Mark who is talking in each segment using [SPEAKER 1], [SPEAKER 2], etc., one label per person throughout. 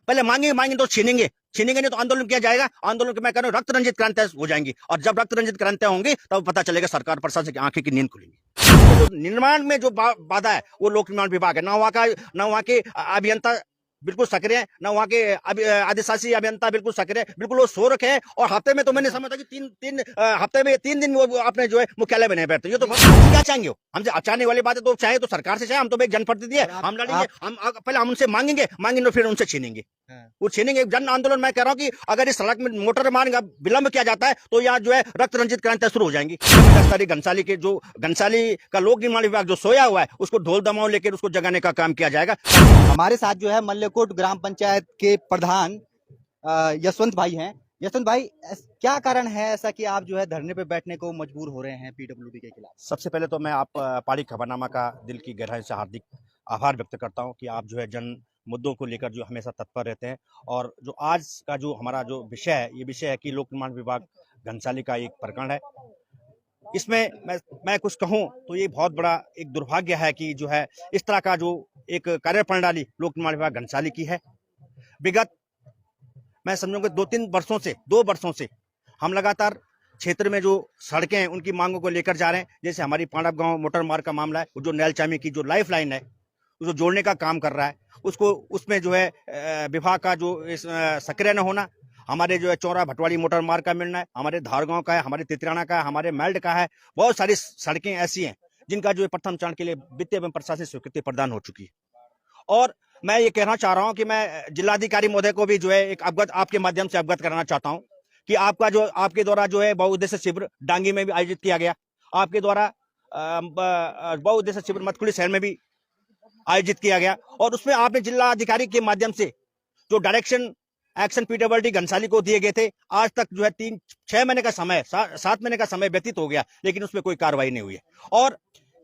[SPEAKER 1] पहले मांगेंगे मांगेंगे तो छीनेंगे, छीनेंगे नहीं तो आंदोलन किया जाएगा। आंदोलन के मैं कह रहा हूँ रक्त रंजित क्रांतियां हो जाएंगी, और जब रक्त रंजित क्रांतियां होंगी तब पता चलेगा सरकार प्रशासन की आंखें की नींद खुलेंगी। तो जो निर्माण में जो बाधा है वो लोक निर्माण विभाग है, ना वहाँ के अभियंता बिल्कुल सक्रिय है, ना वहाँ के आदिशासी अभियंता बिल्कुल सक्रिय है, बिल्कुल वो सोरख है। और हफ्ते में तो मैंने समझा कि हफ्ते में 3 दिन वो अपने जो है मुख्यालय में नहीं बैठते। ये तो क्या चाहेंगे हमसे? चाहने वाली बात है तो चाहे तो सरकार से चाहे, हम तो एक जनप्रतिनिधि है, हम लड़ेंगे, हम पहले हम उनसे मांगेंगे तो फिर उनसे छीनेंगे, वो छीनेंगे। जन आंदोलन मैं कह रहा हूँ कि अगर इस सड़क में मोटर मार्ग विलंब किया जाता है तो यहाँ जो है रक्त रंजित क्रांतियां शुरू हो जाएंगी। 10 तारीख घनसाली का लोक निर्माण विभाग जो सोया हुआ है उसको ढोल दमाओ लेकर उसको जगाने का काम किया जाएगा।
[SPEAKER 2] हमारे साथ जो है मल्लेकोट ग्राम पंचायत के प्रधान यशवंत भाई हैं। यशवंत भाई, क्या कारण है ऐसा कि आप जो है धरने पे बैठने को मजबूर हो रहे हैं पीडब्ल्यूडी के खिलाफ?
[SPEAKER 1] सबसे पहले तो मैं आप पहाड़ी खबरनामा का दिल की गहराई से हार्दिक आभार व्यक्त करता हूं कि आप जो है जन मुद्दों को लेकर जो हमेशा तत्पर रहते हैं। और जो आज का जो हमारा जो विषय है, ये विषय है कि लोक निर्माण विभाग घनसाली का एक प्रकरण है। इसमें मैं कुछ कहूं तो ये बहुत बड़ा एक दुर्भाग्य है कि जो है इस तरह का जो एक कार्य प्रणाली लोक निर्माण विभाग घनसाली की है। विगत मैं समझूंगा 2 वर्षों से हम लगातार क्षेत्र में जो सड़कें हैं उनकी मांगों को लेकर जा रहे हैं। जैसे हमारी पांडव गांव मोटर मार्ग का मामला है, जो नैलचामी की जो लाइफ लाइन है उसको जोड़ने का काम कर रहा है, उसको उसमें जो है विभाग का जो सक्रिय न होना, हमारे जो है चौरा भटवाड़ी मोटर मार्ग का मिलना है, हमारे धारगांव का है, हमारे तितराना का है, हमारे मेल्ड का है। बहुत सारी सड़कें ऐसी हैं जिनका जो है प्रथम चरण के लिए वित्तीय एवं प्रशासनिक स्वीकृति प्रदान हो चुकी है। और मैं ये कहना चाह रहा हूं कि मैं जिलाधिकारी महोदय को भी जो है एक अवगत आपके माध्यम से अवगत कराना चाहता हूं कि आपके द्वारा जो है बहुउद्देश्य शिविर डांगी में भी आयोजित किया गया, आपके द्वारा बहुउद्देश्य शिविर मतकुली शहर में भी आयोजित किया गया, और उसमें आपने जिला अधिकारी के माध्यम से जो डायरेक्शन एक्शन पीडब्ल्यूडी घनसाली को दिए गए थे, आज तक जो है 6 महीने का समय 7 महीने का समय व्यतीत हो गया, लेकिन उसमें कोई कार्रवाई नहीं हुई है। और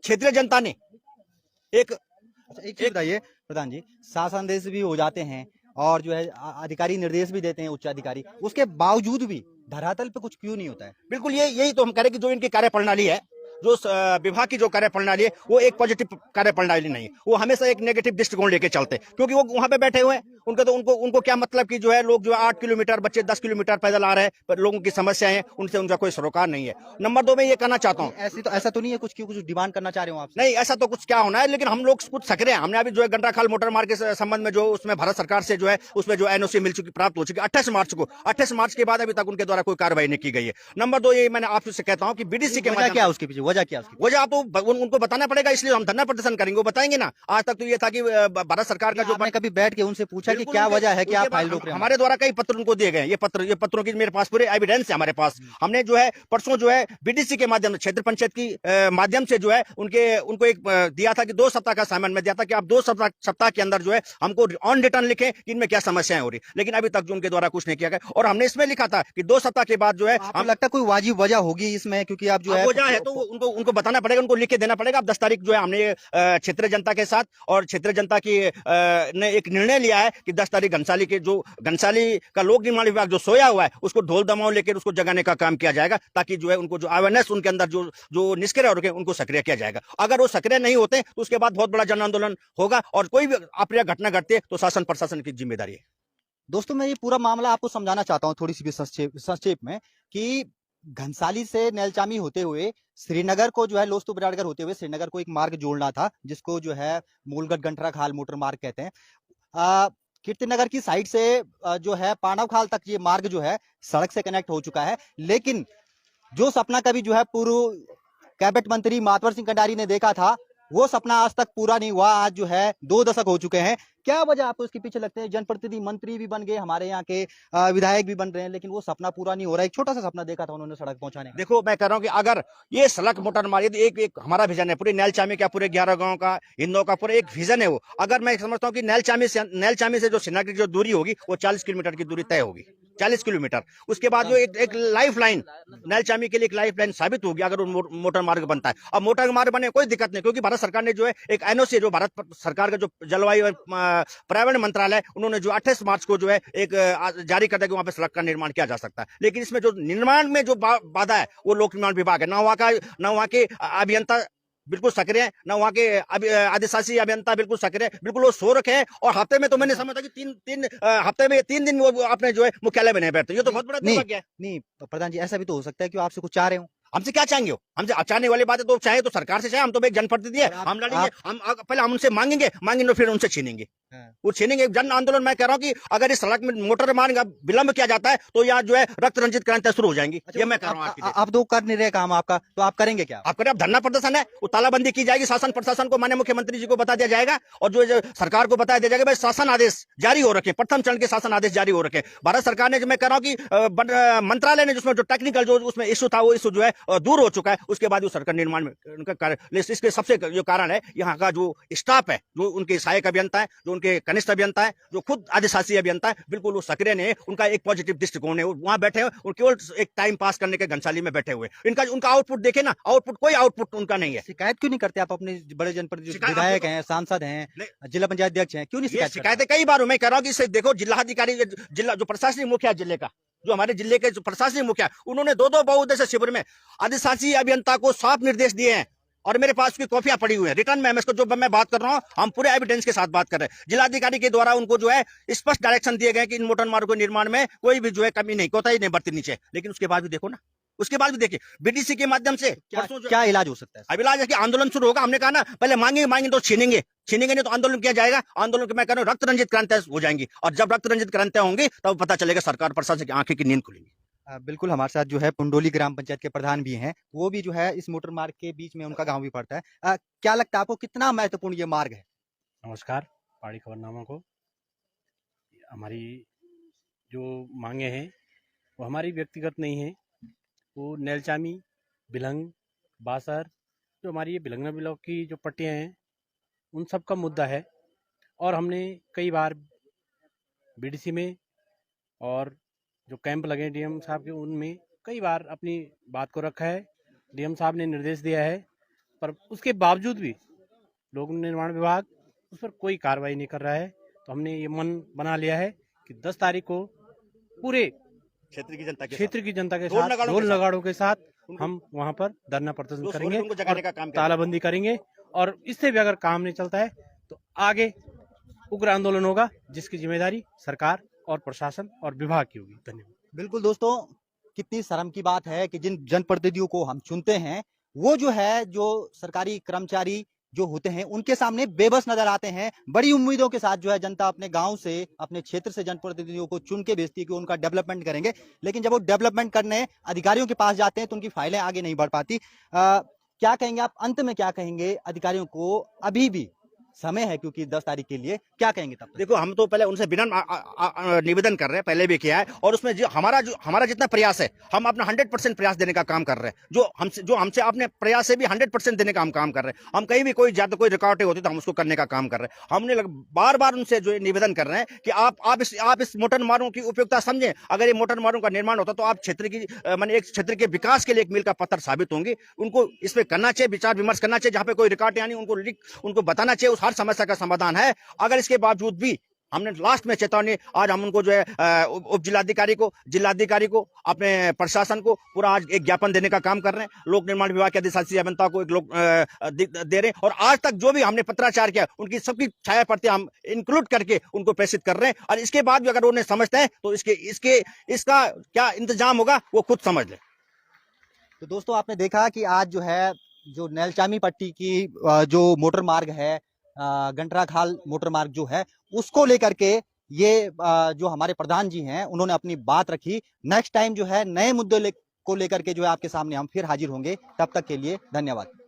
[SPEAKER 1] क्षेत्रीय जनता ने एक
[SPEAKER 2] चीज बताइए प्रधान जी, शासनादेश भी हो जाते हैं और जो है अधिकारी निर्देश भी देते हैं उच्च अधिकारी, उसके बावजूद भी धरातल पे कुछ क्यों नहीं होता है?
[SPEAKER 1] बिल्कुल यही तो हम कह रहे हैं कि जो इनकी कार्य प्रणाली है, जो विभाग की जो कार्य प्रणाली है वो एक पॉजिटिव कार्य प्रणाली नहीं है, वो हमेशा एक नेगेटिव दृष्टिकोण लेके चलते हैं। क्योंकि वो वहां पे बैठे हुए हैं, उनको क्या मतलब कि जो है लोग जो 8 किलोमीटर बच्चे 10 किलोमीटर पैदल आ रहे हैं, पर लोगों की समस्याएं हैं, उनसे उनका कोई सरोकार नहीं है। नंबर 2 में ये कहना चाहता हूँ,
[SPEAKER 2] ऐसा तो नहीं है कुछ डिमांड करना चाह रहे हो आप?
[SPEAKER 1] नहीं, ऐसा तो कुछ क्या होना है, लेकिन हम लोग कुछ सक्रिय हैं। हमने अभी जो है गंडाखाल मोटर मार्ग के संबंध में जो उसमें भारत सरकार से जो है उसमें जो एनओसी मिल चुकी, प्राप्त हो चुकी 28 मार्च के बाद अभी तक उनके द्वारा कोई कार्रवाई नहीं की गई है। नंबर 2 ये मैंने आपसे कहता हूँ कि बीडीसी के
[SPEAKER 2] वजह क्या उसके पीछे?
[SPEAKER 1] वजह आप तो उनको बताना पड़ेगा, इसलिए हम धरना प्रदर्शन करेंगे, वो बताएंगे ना। आज तक तो ये था कि भारत सरकार का जो
[SPEAKER 2] कभी बैठ के उनसे पूछा कि क्या वजह है कि आप फाइल रोक रहे हैं?
[SPEAKER 1] हमारे द्वारा कई पत्र उनको दिए गए, ये पत्रों की मेरे पास पूरे एविडेंस है हमारे पास। हमने जो है परसों जो है बीडीसी के माध्यम से, क्षेत्र पंचायत की माध्यम से जो है उनको एक दिया था कि 2 सप्ताह का समय में दिया था कि आप 2 सप्ताह के अंदर जो है हमको ऑन रिटर्न लिखें कि इनमें क्या समस्याएं हो रही, लेकिन अभी तक जो उनके द्वारा कुछ नहीं किया गया। और हमने इसमें लिखा था कि 2 सप्ताह के बाद जो है
[SPEAKER 2] हम लगता है कोई वाजिब वजह होगी इसमें, क्योंकि आप जो है
[SPEAKER 1] वजह है तो उनको बताना पड़ेगा, उनको लिख के देना पड़ेगा। अब 10 तारीख जो है हमने क्षेत्रीय जनता के साथ और क्षेत्रीय जनता की ने एक निर्णय लिया है कि 10 तारीख घनसाली का लोक निर्माण विभाग जो सोया हुआ है उसको ढोल दमाओ लेकर उसको जगाने का काम किया जाएगा, ताकि जो है उनको जो अवेयरनेस उनके अंदर जो निष्क्रिय हो रहे उनको सक्रिय किया जाएगा। अगर वो सक्रिय नहीं होते तो उसके बाद बहुत बड़ा जन आंदोलन होगा, और कोई भी अप्रिय घटना घटती है तो शासन प्रशासन की जिम्मेदारी है।
[SPEAKER 2] दोस्तों, मैं ये पूरा मामला आपको समझाना चाहता हूँ थोड़ी सी भी संक्षेप में, कि घनसाली से नैलचामी होते हुए श्रीनगर को जो है लोस्तु बिराड़गढ़ होते हुए श्रीनगर को एक मार्ग जोड़ना था, जिसको जो है मूलगढ़ गंटरा खाल मोटर मार्ग कहते हैं। कीर्तिनगर की साइड से जो है पांडव खाल तक ये मार्ग जो है सड़क से कनेक्ट हो चुका है, लेकिन जो सपना कभी जो है पूर्व कैबिनेट मंत्री मातवर सिंह कंडारी ने देखा था, वो सपना आज तक पूरा नहीं हुआ। आज जो है 2 दशक हो चुके हैं। क्या वजह आपको इसके पीछे लगते हैं? जनप्रतिनिधि मंत्री भी बन गए, हमारे यहाँ के विधायक भी बन रहे हैं, लेकिन वो सपना पूरा नहीं हो रहा है। एक छोटा सा सपना देखा था उन्होंने सड़क पहुंचाने का।
[SPEAKER 1] देखो, मैं कह रहा हूँ कि अगर ये सड़क मोटर मार्ग एक हमारा विजन है, पूरे नैलचामी का, पूरे 11 गांव का, हिंदों का पूरा एक विजन है वो। अगर मैं समझता हूँ कि नैलचामी से जो श्रीनगर की जो दूरी होगी वो 40 किलोमीटर की दूरी तय होगी, 40 किलोमीटर। उसके बाद जो एक लाइफ लाइन नैलचामी के लिए एक लाइफ लाइन साबित होगी अगर मोटर मार्ग बनता है। अब मोटर मार्ग बने कोई दिक्कत नहीं, क्योंकि भारत सरकार ने जो है एक एनओसी, जो भारत सरकार का जो जलवायु पर्यावरण मंत्रालय, उन्होंने जो 28 मार्च को जो है एक जारी कर दिया कि वहां पे सड़क का निर्माण किया जा सकता है। लेकिन इसमें जो निर्माण में जो बाधा है वो लोक निर्माण विभाग है, ना वहाँ के अभियंता बिल्कुल सक्रिय है, ना वहाँ के आदिशासी अभियंता बिल्कुल सक्रिय है, बिल्कुल वो सो रखे हैं। और हफ्ते में तो मैंने समझा कि हफ्ते में 3 दिन वो अपने जो है मुख्यालय में नहीं बैठते। ये तो बहुत बड़ा
[SPEAKER 2] नहीं
[SPEAKER 1] दुर्भाग्य है।
[SPEAKER 2] नहीं प्रधान जी, ऐसा भी तो हो सकता है कि वो आपसे कुछ चाह रहे हो।
[SPEAKER 1] हमसे क्या चाहेंगे वो? हमसे चाहने वाली बात है तो चाहे तो सरकार से चाहे, हम तो एक जनप्रतिनिधि है,
[SPEAKER 2] और
[SPEAKER 1] हम लड़ेंगे,
[SPEAKER 2] आप
[SPEAKER 1] पहले हम उनसे मांगेंगे तो फिर उनसे छीनेंगे।
[SPEAKER 2] हाँ।
[SPEAKER 1] वो छीनेंगे। जन आंदोलन मैं कह रहा हूँ कि अगर इस सड़क में मोटर मार्ग विलंब किया जाता है तो यहाँ जो है रक्त रंजित क्रांतियां शुरू हो जाएंगी। ये मैं कह रहा हूँ आज की डेट में।
[SPEAKER 2] आप तो कर नहीं रहे काम आपका, तो आप करेंगे क्या?
[SPEAKER 1] आप करें, अब धरना प्रदर्शन है, वो तालाबंदी की जाएगी, शासन प्रशासन को, माननीय मुख्यमंत्री जी को बता दिया जाएगा और जो सरकार को बता दिया जाएगा भाई शासन आदेश जारी हो रखे, प्रथम चरण के शासन आदेश जारी हो रखे। भारत सरकार ने, जो मैं कह रहा हूँ कि मंत्रालय ने जिसमें जो टेक्निकल जो उसमें इशू था, वो इशू जो है दूर हो चुका है। उसके बाद वो सरकार निर्माण में उनका कार्य, इसके सबसे जो कारण है यहाँ का जो स्टाफ है, जो उनके सहायक अभियंता है, जो उनके कनिष्ठ अभियंता है, जो खुद आदिशासी अभियंता है, बिल्कुल वो सक्रिय नहीं है। उनका एक पॉजिटिव दृष्टिकोण है, वहां बैठे हैं और केवल एक टाइम पास करने के घनसाली में बैठे हुए। उनका आउटपुट देखे ना, कोई आउटपुट उनका नहीं है।
[SPEAKER 2] शिकायत क्यों नहीं करते आप अपने बड़े जनप्रतिनिधि,
[SPEAKER 1] शिकायत
[SPEAKER 2] विधायक हैं, सांसद हैं, जिला पंचायत अध्यक्ष हैं, क्यों नहीं
[SPEAKER 1] ये
[SPEAKER 2] शिकायत करते?
[SPEAKER 1] शिकायतें कई बार मैं कह रहा हूँ कि इसे देखो, जिलाधिकारी, जिला जो प्रशासनिक मुखिया जिले का, जो हमारे जिले के जो प्रशासनिक मुखिया, उन्होंने 2 बहुउद्देशीय शिविर में आदिशासी अभियंता को साफ निर्देश दिए हैं और मेरे पास उसकी कॉपियां पड़ी हुई है रिटर्न में। इसको जो मैं बात कर रहा हूँ, हम पूरे एविडेंस के साथ बात कर रहे हैं। जिलाधिकारी के द्वारा उनको जो है स्पष्ट डायरेक्शन दिए गए कि इन मोटर मार्ग के निर्माण में कोई भी जो है कमी नहीं, कोताही नहीं बरतनी चाहिए। लेकिन उसके बाद भी देखो ना, उसके बाद भी देखिए बीडीसी के माध्यम से
[SPEAKER 2] क्या इलाज हो सकता है?
[SPEAKER 1] अब इलाज है कि आंदोलन शुरू होगा। हमने कहा ना, पहले मांगेंगे तो छीनेंगे नहीं तो आंदोलन किया जाएगा। आंदोलन के मैं कह रहा हूँ रक्त रंजित क्रांतियां हो जाएंगी और जब रक्त रंजित क्रांतियां होंगी तब पता चलेगा सरकार प्रशासन की आंखें की नींद खुलेगी।
[SPEAKER 2] बिल्कुल, हमारे साथ जो है पुंडोली ग्राम पंचायत के प्रधान भी हैं, वो भी जो है इस मोटर मार्ग के बीच में उनका गांव भी पड़ता है। क्या लगता है आपको, कितना महत्वपूर्ण ये मार्ग है?
[SPEAKER 3] नमस्कार, पहाड़ी खबरनामा को। हमारी जो मांगे हैं वो हमारी व्यक्तिगत नहीं है, वो नैलचामी, बिलंग, बासर, जो हमारी ये बिलंगना ब्लॉक की जो पट्टियाँ हैं उन सब का मुद्दा है। और हमने कई बार बीडीसी में और जो कैंप लगे डीएम साहब के, उनमें कई बार अपनी बात को रखा है। डीएम साहब ने निर्देश दिया है, पर उसके बावजूद भी लोक निर्माण विभाग उस पर कोई कार्रवाई नहीं कर रहा है। तो हमने ये मन बना लिया है कि 10 तारीख को पूरे
[SPEAKER 1] क्षेत्र की जनता
[SPEAKER 3] के साथ, ढोल नगाड़ों के साथ हम वहां पर धरना प्रदर्शन करेंगे और तालाबंदी करेंगे। और इससे भी अगर काम नहीं चलता है तो आगे उग्र आंदोलन होगा, जिसकी जिम्मेदारी सरकार और प्रशासन और विभाग की होगी। धन्यवाद।
[SPEAKER 2] बिल्कुल दोस्तों, कितनी शर्म की बात है कि जिन जनप्रतिनिधियों को हम चुनते हैं, वो जो है, जो सरकारी कर्मचारी जो होते हैं, उनके सामने बेबस नजर आते हैं। बड़ी उम्मीदों के साथ जो है जनता अपने गांव से, अपने क्षेत्र से जनप्रतिनिधियों को चुन के भेजती है कि उनका डेवलपमेंट करेंगे, लेकिन जब वो डेवलपमेंट करने अधिकारियों के पास जाते हैं तो उनकी फाइलें आगे नहीं बढ़ पाती। क्या कहेंगे आप, अंत में क्या कहेंगे अधिकारियों को? अभी भी समय है, क्योंकि 10 तारीख के लिए क्या कहेंगे तब तक?
[SPEAKER 1] देखो, हम तो पहले उनसे विनम्र निवेदन कर रहे हैं, पहले भी किया है, और उसमें जो हमारा जितना प्रयास है, हम अपना 100% प्रयास देने का काम कर रहे हैं। जो हमसे अपने प्रयास से भी 100% देने का हम काम कर रहे हैं। हम कहीं भी कोई रुकावटें होती तो हम उसको करने का काम कर रहे हैं। हमने बार बार उनसे जो निवेदन कर रहे हैं कि आप इस मोटर मार्गों की उपयोगिता समझें। अगर ये मोटर मार्गों का निर्माण होता तो आप एक क्षेत्र के विकास के लिए एक मील का पत्थर साबित होंगे। उनको इस पे करना चाहिए, विचार विमर्श करना चाहिए, जहां पे कोई रुकावटें आनी उनको बताना चाहिए, हर समस्या का समाधान है। अगर इसके बावजूद भी हमने लास्ट में चेतावनी, आज हम उनको जो है उप जिलाधिकारी को, जिलाधिकारी को, अपने प्रशासन को पूरा आज एक ज्ञापन देने का काम कर रहे हैं। लोक निर्माण विभाग के आदिशासी अभियंता को एक लोग दे रहे हैं और आज तक जो भी हमने पत्राचार किया उनकी सबकी छाया प्रति हम इंक्लूड करके उनको प्रेषित कर रहे हैं। और इसके बाद भी अगर उन्हें समझते हैं तो इसका क्या इंतजाम होगा वो खुद समझ ले।
[SPEAKER 2] तो दोस्तों, आपने देखा कि आज जो है, जो नैलचामी पट्टी की जो मोटर मार्ग है, गंटराखाल मोटर मार्ग जो है, उसको लेकर के ये जो हमारे प्रधान जी हैं, उन्होंने अपनी बात रखी। नेक्स्ट टाइम जो है नए मुद्दे को लेकर के जो है आपके सामने हम फिर हाजिर होंगे। तब तक के लिए धन्यवाद।